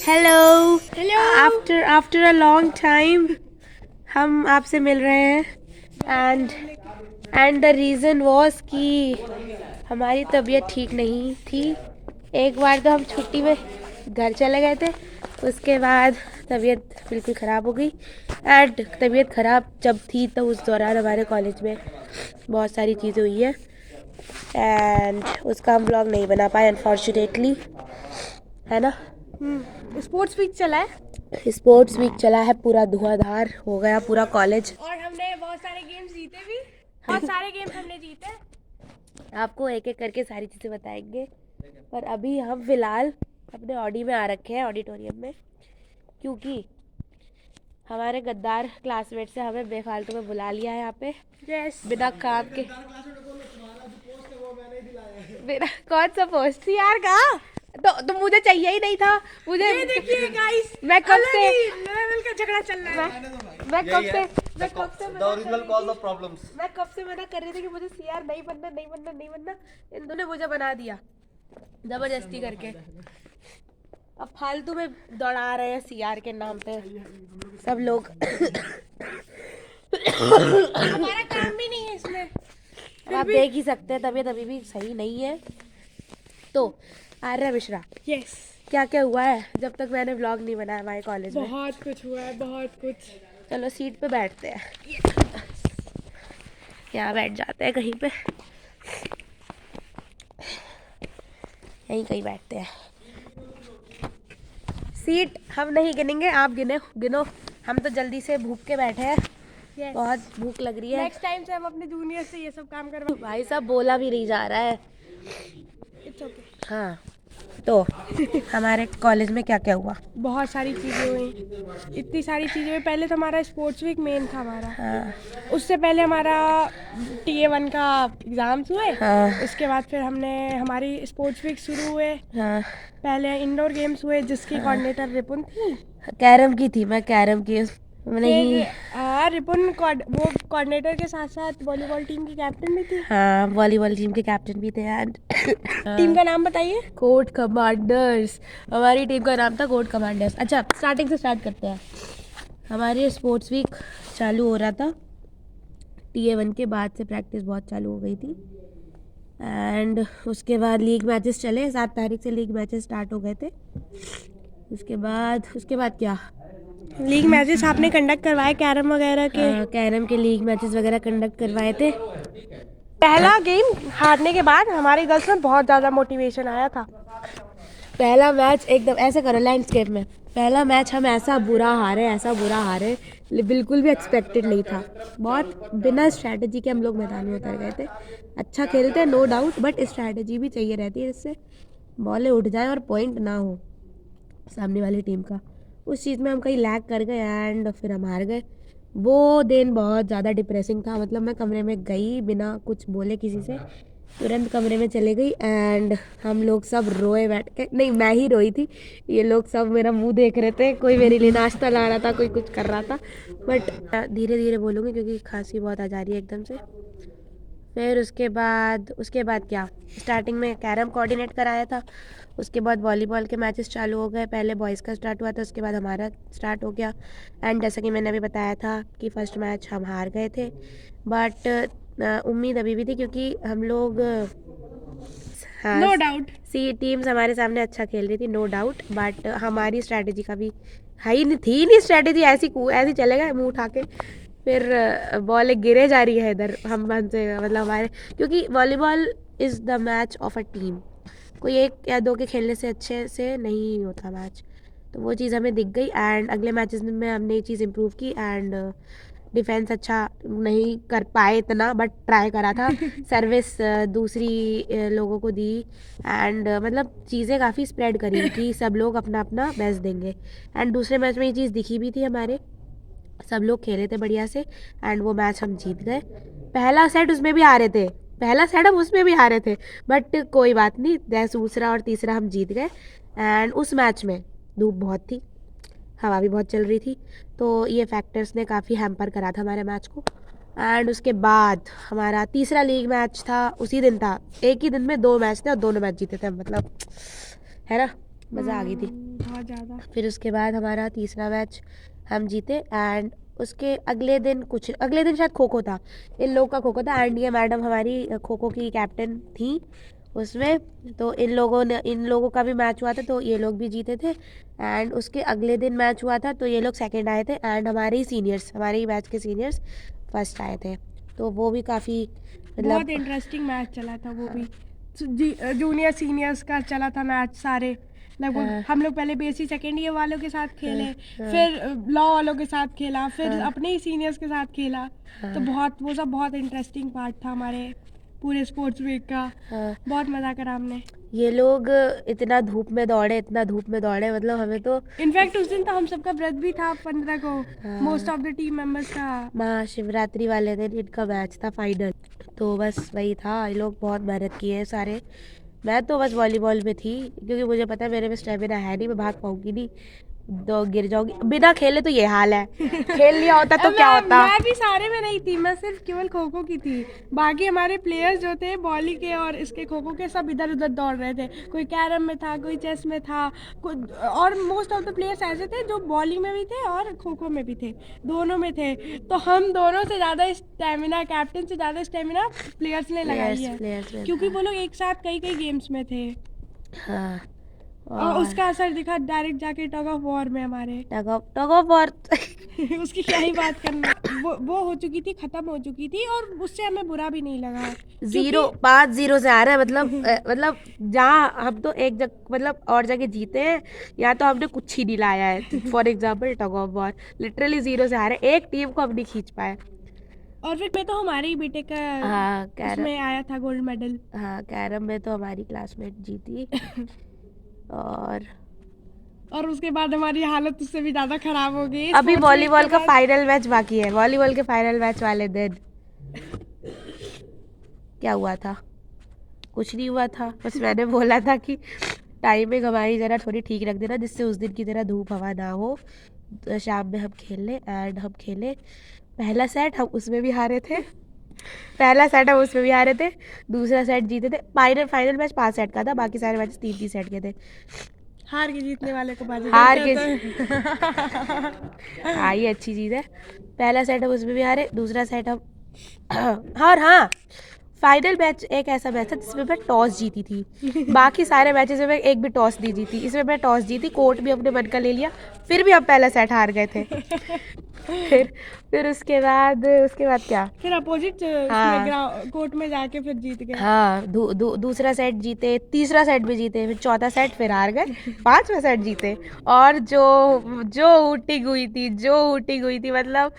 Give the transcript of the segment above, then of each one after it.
Hello hello. After a long time हम आपसे मिल रहे हैं एंड द रीज़न वॉज कि हमारी तबीयत ठीक नहीं थी। एक बार तो हम छुट्टी में घर चले गए थे, उसके बाद तबीयत बिल्कुल ख़राब हो गई। एंड तबीयत ख़राब जब थी तो उस दौरान हमारे कॉलेज में बहुत सारी चीज़ें हुई है एंड उसका हम ब्लॉग नहीं बना पाए अनफॉर्चुनेटली, है ना। स्पोर्ट्स वीक चला है स्पोर्ट्स वीक चला है, पूरा धुआंधार हो गया पूरा कॉलेज। और हमने बहुत सारे गेम्स जीते भी। बहुत सारे गेम्स हमने जीते। आपको एक एक करके सारी चीज़ें बताएंगे, पर अभी हम फिलहाल अपने ऑडी में आ रखे हैं, ऑडिटोरियम में, क्योंकि हमारे गद्दार क्लासमेट से हमें बेफालतू में बुला लिया है यहाँ पे। यस। बिना काम के। बिना कौन सा पोस्ट थी यार, कहाँ तो मुझे चाहिए ही नहीं था। मुझे ये देखिए गाइस, मैं कब से लेवल का झगड़ा चल रहा है। मैं कब से मना कर रही थी कि मुझे सीआर नहीं बनना। इन दोनों ने मुझे बना दिया जबरदस्ती करके। अब फालतू में दौड़ा रहे हैं सीआर के नाम पे सब लोग। हमारा काम भी नहीं है इसमें। आप देख ही सकते हैं तबीयत अभी भी सही नहीं है। तो आर्या मिश्रा, यस, क्या क्या हुआ है जब तक मैंने व्लॉग नहीं बनाया हमारे कॉलेज में? बहुत कुछ हुआ है, बहुत कुछ। चलो सीट पे बैठते हैं, यहाँ बैठ जाते हैं कहीं पे, यहीं कहीं बैठते हैं। सीट हम नहीं गिनेंगे, आप गिनो। हम तो जल्दी से भूख के बैठे हैं, Yes. बहुत भूख लग रही है। नेक्स्ट टाइम से हम अपने जूनियर से ये सब काम करवा। भाई साहब बोला भी नहीं जा रहा है। It's okay. हाँ, तो हमारे कॉलेज में क्या क्या हुआ? बहुत सारी चीज़ें हुई, इतनी सारी चीज़ें हुई। पहले तो हमारा स्पोर्ट्स वीक मेन था हमारा। हाँ, उससे पहले हमारा TA1 का एग्ज़ाम्स हुए। हाँ, उसके बाद फिर हमारी स्पोर्ट्स वीक शुरू हुए। हाँ, पहले इंडोर गेम्स हुए जिसकी कोऑर्डिनेटर रिपुन थी। कैरम की थी मैं, कैरम की नहीं। फिर रिपुन वो कोऑर्डिनेटर के साथ साथ वॉलीबॉल टीम की कैप्टन भी थी। हाँ, वॉलीबॉल टीम के कैप्टन भी थे एंड टीम का नाम बताइए। Court commanders. हमारी टीम का नाम था कोर्ट कमांडर्स। अच्छा, स्टार्टिंग से स्टार्ट करते हैं। हमारे स्पोर्ट्स वीक चालू हो रहा था, TA1 के बाद से प्रैक्टिस बहुत चालू हो गई थी एंड उसके बाद लीग मैचेस चले। 7 तारीख से लीग मैचेस स्टार्ट हो गए थे। उसके बाद क्या? लीग मैचेस आपने कंडक्ट करवाए कैरम वगैरह के। कैरम के लीग मैचेस वगैरह कंडक्ट करवाए थे। पहला गेम हारने के बाद हमारी गर्ल्स में बहुत ज़्यादा मोटिवेशन आया था। पहला मैच एकदम ऐसे करो लैंडस्केप में, पहला मैच हम ऐसा बुरा हारे, बिल्कुल भी एक्सपेक्टेड नहीं था। बहुत बिना स्ट्रैटेजी के हम लोग मैदान में उतर गए थे। अच्छा खेलते हैं नो डाउट, बट स्ट्रैटेजी भी चाहिए रहती है जिससे बॉलें उठ जाएं और पॉइंट ना हो सामने वाली टीम का। उस चीज़ में हम कहीं लैग कर गए एंड फिर हम हार गए। वो दिन बहुत ज़्यादा डिप्रेसिंग था। मतलब मैं कमरे में गई बिना कुछ बोले किसी से, तुरंत कमरे में चले गई एंड हम लोग सब रोए बैठ के। नहीं, मैं ही रोई थी, ये लोग सब मेरा मुंह देख रहे थे। कोई मेरे लिए नाश्ता ला रहा था, कोई कुछ कर रहा था, बट धीरे धीरे बोलूँगी क्योंकि खांसी बहुत आ जा रही है एकदम से। फिर उसके बाद क्या, स्टार्टिंग में कैरम कोऑर्डिनेट कराया था। उसके बाद वॉलीबॉल के मैचेस चालू हो गए। पहले बॉयज़ का स्टार्ट हुआ था, उसके बाद हमारा स्टार्ट हो गया एंड जैसा कि मैंने अभी बताया था कि फ़र्स्ट मैच हम हार गए थे, बट उम्मीद अभी भी थी क्योंकि हम लोग हाँ, नो डाउट सी टीम्स हमारे सामने अच्छा खेल रही थी, नो डाउट, बट हमारी स्ट्रैटेजी का भी हाई नहीं थी, नहीं स्ट्रैटेजी ऐसी चले गए मुंह उठा के। फिर बॉल एक गिरे जा रही है इधर हमसे, मतलब हमारे, क्योंकि volleyball is the match of a team. कोई एक या दो के खेलने से अच्छे से नहीं होता मैच। तो वो चीज़ हमें दिख गई एंड अगले मैचेस में हमने ये चीज़ इम्प्रूव की एंड डिफेंस अच्छा नहीं कर पाए इतना, बट ट्राई करा था। सर्विस दूसरी लोगों को दी एंड मतलब चीज़ें काफ़ी स्प्रेड करी कि सब लोग अपना अपना बेस्ट देंगे एंड दूसरे मैच में ये चीज़ दिखी भी थी हमारे। सब लोग खेले थे बढ़िया से एंड वो मैच हम जीत गए। पहला सेट उसमें भी हारे थे, बट कोई बात नहीं, दूसरा और तीसरा हम जीत गए एंड उस मैच में धूप बहुत थी, हवा भी बहुत चल रही थी, तो ये फैक्टर्स ने काफ़ी हैम्पर करा था हमारे मैच को। एंड उसके बाद हमारा तीसरा लीग मैच था, उसी दिन था। एक ही दिन में 2 मैच थे और दोनों मैच जीते थे हम, मतलब है ना, मज़ा आ गई थी। बहुत ज़्यादा। फिर उसके बाद हमारा तीसरा मैच हम जीते एंड उसके अगले दिन शायद खो खो था, इन लोगों का खो खो था एंड ये मैडम हमारी खो खो की कैप्टन थी उसमें। तो इन लोगों का भी मैच हुआ था तो ये लोग भी जीते थे एंड उसके अगले दिन मैच हुआ था तो ये लोग सेकंड आए थे एंड हमारे ही बैच के सीनियर्स फर्स्ट आए थे। तो वो भी काफ़ी बहुत मतलब इंटरेस्टिंग मैच चला था वो भी। जूनियर सीनियर्स का चला था मैच सारे लगभग। हम लोग पहले बीएससी सेकेंड ईयर वालों के साथ खेले, फिर लॉ वालों के साथ खेला, फिर अपने ही सीनियर्स के साथ खेला। तो वो सब बहुत इंटरेस्टिंग पार्ट था हमारे पूरे स्पोर्ट्स वीक का। बहुत मज़ा करा हमने। ये लोग इतना धूप में दौड़े मतलब हमें तो इनफैक्ट उस दिन तो हम सबका व्रत भी था 15 को, most of the team members का। महाशिवरात्रि वाले दिन इनका मैच था फाइनल। तो बस वही था, ये लोग बहुत मेहनत किए सारे। मैं तो बस वॉलीबॉल में थी क्योंकि मुझे पता है मेरे में स्टेमिना है नहीं, मैं भाग पाऊंगी नहीं, तो गिर जाऊंगी। बिना खेले तो ये हाल है, खेल लिया होता तो क्या होता। मैं भी सारे में नहीं थी, मैं सिर्फ केवल खो खो की थी। बाकी हमारे प्लेयर्स जो थे वॉली के और इसके खो खो के सब इधर उधर दौड़ रहे थे। कोई कैरम में था, कोई चेस में था, और मोस्ट ऑफ द प्लेयर्स ऐसे थे जो वॉली में भी थे और खो खो में भी थे, दोनों में थे। तो हम दोनों से ज़्यादा स्टेमिना, कैप्टन से ज़्यादा स्टेमिना प्लेयर्स ने लगाई है, क्योंकि वो लोग एक साथ कई गेम्स में थे। हाँ, और उसका असर दिखा डायरेक्ट जाके टग ऑफ वॉर में हमारे। टग ऑफ वॉर उसकी क्या ही बात करना। वो हो चुकी थी, खत्म हो चुकी थी और उससे हमें बुरा भी नहीं लगा। 5-0 से आ रहा है मतलब जहाँ हम तो एक जगह मतलब और जगह जीते हैं, या तो हमने कुछ ही नहीं लाया है। For example tug of war literally 0 से आ रहा है, एक टीम को हम नहीं खींच पाए। और फिर मैं तो हमारे ही बेटे का उसमें आया था गोल्ड मेडल। हाँ, कैरम में तो हमारी क्लासमेट जीती और उसके बाद हमारी हालत उससे भी ज्यादा खराब हो गई। अभी वॉलीबॉल का फाइनल मैच बाकी है। वॉलीबॉल के फाइनल मैच वाले दिन क्या हुआ था? कुछ नहीं हुआ था, बस मैंने बोला था कि टाइमिंग हमारी ज़रा थोड़ी ठीक रख देना जिससे उस दिन की तरह धूप हवा ना हो, तो शाम में हम खेल लें। एंड हम खेले पहला सेट, हम उसमें भी हारे थे। दूसरा सेट जीते थे। फाइनल मैच 5 सेट का था, बाकी सारे मैच 3-3 सेट के थे। हार के जीतने वाले को बाजी हार के तो। हाँ, ये अच्छी चीज़ है। पहला सेट हम उसमें भी हारे, दूसरा सेट हम और हाँ, फाइनल मैच एक ऐसा मैच था जिसमें मैं टॉस जीती थी। बाकी सारे मैचेस में मैं एक भी टॉस नहीं जीती, इसमें मैं टॉस जीती, कोर्ट भी अपने मन का ले लिया, फिर भी हम पहला सेट हार गए थे। फिर उसके बाद क्या, फिर अपोजिट कोर्ट में जाके फिर जीत गए। हाँ, दूसरा सेट जीते, तीसरा सेट भी जीते, फिर चौथा सेट फिर हार गए, पांचवा सेट जीते। और जो ऊटी हुई थी मतलब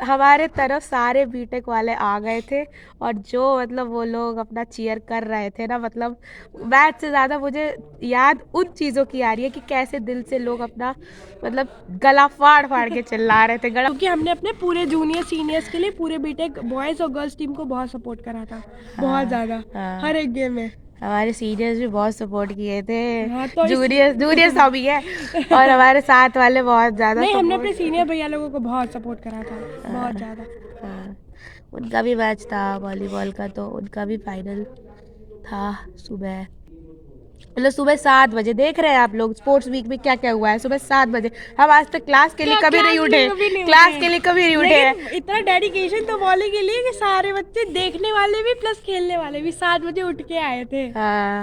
हमारे तरफ सारे बीटेक वाले आ गए थे और जो मतलब वो लोग अपना चीयर कर रहे थे ना, मतलब मैच से ज़्यादा मुझे याद उन चीज़ों की आ रही है कि कैसे दिल से लोग अपना मतलब गला फाड़ के चिल्ला रहे थे। क्योंकि हमने अपने पूरे जूनियर सीनियर्स के लिए पूरे बीटेक बॉयज़ और गर्ल्स टीम को बहुत सपोर्ट करा था। बहुत ज़्यादा। हर एक गेम में हमारे सीनियर्स भी बहुत सपोर्ट किए थे। तो जूनियर्स भी है और हमारे साथ वाले बहुत ज़्यादा। नहीं, हमने अपने सीनियर भैया लोगों को बहुत सपोर्ट करा था, बहुत ज़्यादा। उनका भी मैच था वॉलीबॉल का, तो उनका भी फाइनल था सुबह, मतलब सुबह 7 बजे। देख रहे हैं आप लोग स्पोर्ट्स वीक में क्या क्या हुआ है। सुबह 7 बजे हम आज तक क्लास के लिए कभी नहीं उठे। इतना डेडिकेशन तो वॉली के लिए कि सारे बच्चे देखने वाले भी प्लस खेलने वाले भी 7 बजे उठ के आए थे।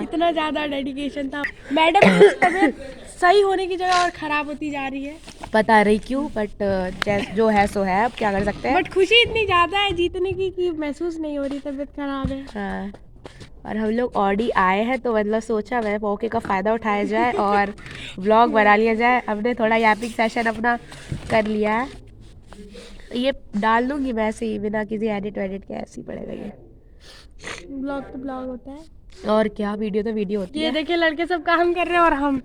इतना ज्यादा डेडिकेशन था। मैडम की तबीयत सही होने की जगह और खराब होती जा रही है, पता नहीं क्यों, बट जो है सो है, अब क्या कर सकते हैं। बट खुशी इतनी ज्यादा है जीतने की कि महसूस नहीं हो रही तबीयत खराब है। हाँ, और हम लोग ऑडी आए हैं तो मतलब सोचा मैं मौके का फ़ायदा उठाया जाए और व्लॉग बना लिया जाए। हमने थोड़ा यापिंग सेशन अपना कर लिया है, ये डाल दूँगी मैं ऐसे ही बिना किसी एडिट वेडिट के, ऐसे ही पड़ेगा ये। ब्लॉग तो ब्लॉग होता है और क्या, वीडियो तो वीडियो होती है। ये देखिए लड़के सब काम कर रहे हैं और हम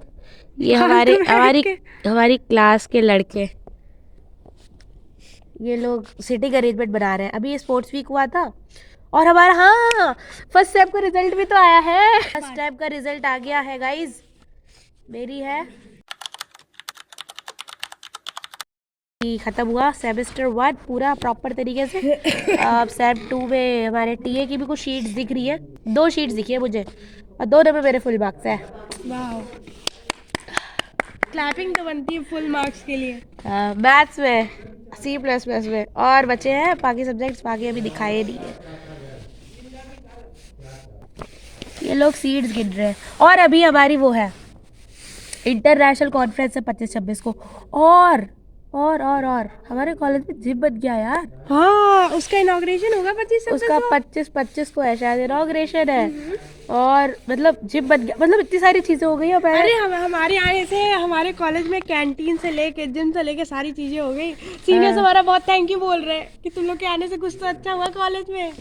ये हमारी क्लास के लड़के, ये लोग सिटिंग अरेंजमेंट बना रहे हैं। अभी ये स्पोर्ट्स वीक हुआ था और हमारा फर्स्ट सेम का रिजल्ट भी तो आया है। फर्स्ट सेम का रिजल्ट आ गया है गाइज, मेरी है खत्म हुआ सेमेस्टर 1 पूरा प्रॉपर तरीके से। अब सेम 2 में हमारे टीए की भी कुछ शीट्स दिख रही है, 2 शीट्स दिखी है मुझे और 2 में मेरे फुल मार्क्स है। क्लैपिंग तो बनती है फुल मार्क्स के लिए। मैथ्स में C++ में, और बचे हैं बाकी सब्जेक्ट्स, बाकी अभी दिखाए नहीं है। ये लोग सीड्स गिन रहे हैं। और अभी हमारी वो है इंटरनेशनल कॉन्फ्रेंस है 25-26 को। और हमारे कॉलेज में जिम बन गया यार। हाँ, उसका इनॉग्रेशन होगा 25 उसका 25 को है शायद, इनॉग्रेशन है। और मतलब जिम बन गया, मतलब इतनी सारी चीजें हो गई। अरे हमारे आने से हमारे कॉलेज में कैंटीन से लेके जिम से लेके सारी चीजें हो गई। सीनियर्स हमारा बहुत थैंक यू बोल रहे हैं कि तुम लोग के आने से कुछ तो अच्छा हुआ कॉलेज में।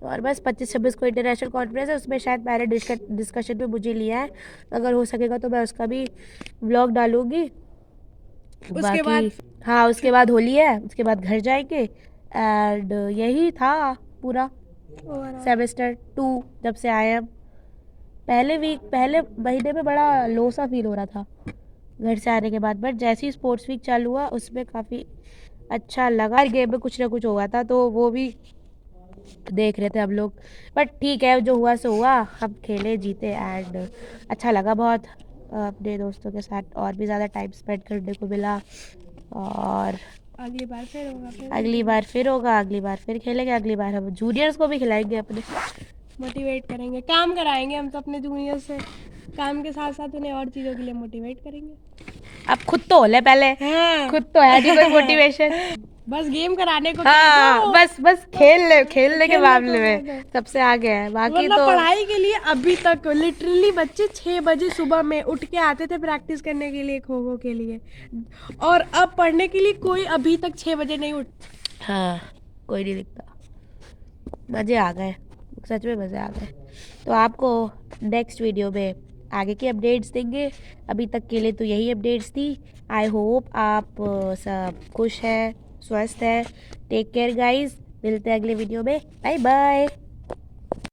और बस 25-26 को इंटरनेशनल कॉन्फ्रेंस है, उसमें शायद पहले डिस्कशन में मुझे लिया है। अगर हो सकेगा तो मैं उसका भी व्लॉग डालूंगी। उसके बाद हाँ, उसके बाद होली है, उसके बाद घर जाएंगे। एंड यही था पूरा सेमेस्टर 2 जब से आए हम। पहले महीने में बड़ा लो सा फील हो रहा था घर से आने के बाद, बट जैसे ही स्पोर्ट्स वीक चालू हुआ उसमें काफ़ी अच्छा लगा। हर गेम में कुछ ना कुछ हुआ था, तो वो भी देख रहे थे हम लोग। बट ठीक है, जो हुआ सो हुआ, हम खेले जीते एंड अच्छा लगा बहुत। अपने दोस्तों के साथ और भी ज़्यादा टाइम स्पेंड करने को मिला। और अगली बार फिर होगा, अगली बार फिर होगा, अगली बार फिर खेलेंगे, अगली बार हम जूनियर्स को भी खिलाएंगे अपने। मोटिवेट करेंगे, काम कराएंगे हम तो अपने जूनियर से। काम के साथ साथ उन्हें और चीज़ों के लिए मोटिवेट करेंगे। अब खुद तो हो ले पहले। हाँ। खुद तो है नहीं कोई मोटिवेशन। बस गेम कराने को हाँ, बस खेलने के खेलने मामले को में कह दो। सबसे आगे है, बाकी वरना तो पढ़ाई के लिए अभी तक लिटरली बच्चे 6 बजे सुबह में उठ के आते थे प्रैक्टिस करने के लिए खो खो के लिए, और अब पढ़ने के लिए कोई अभी तक 6 बजे नहीं उठ। हाँ, कोई नहीं दिखता। मज़े आ गए, सच में मज़े आ गए। तो आपको नेक्स्ट वीडियो में आगे की अपडेट्स देंगे। अभी तक के लिए तो यही अपडेट्स थी। आई होप आप सब खुश हैं, स्वस्थ हैं। टेक केयर गाइस, मिलते हैं अगले वीडियो में। Bye bye.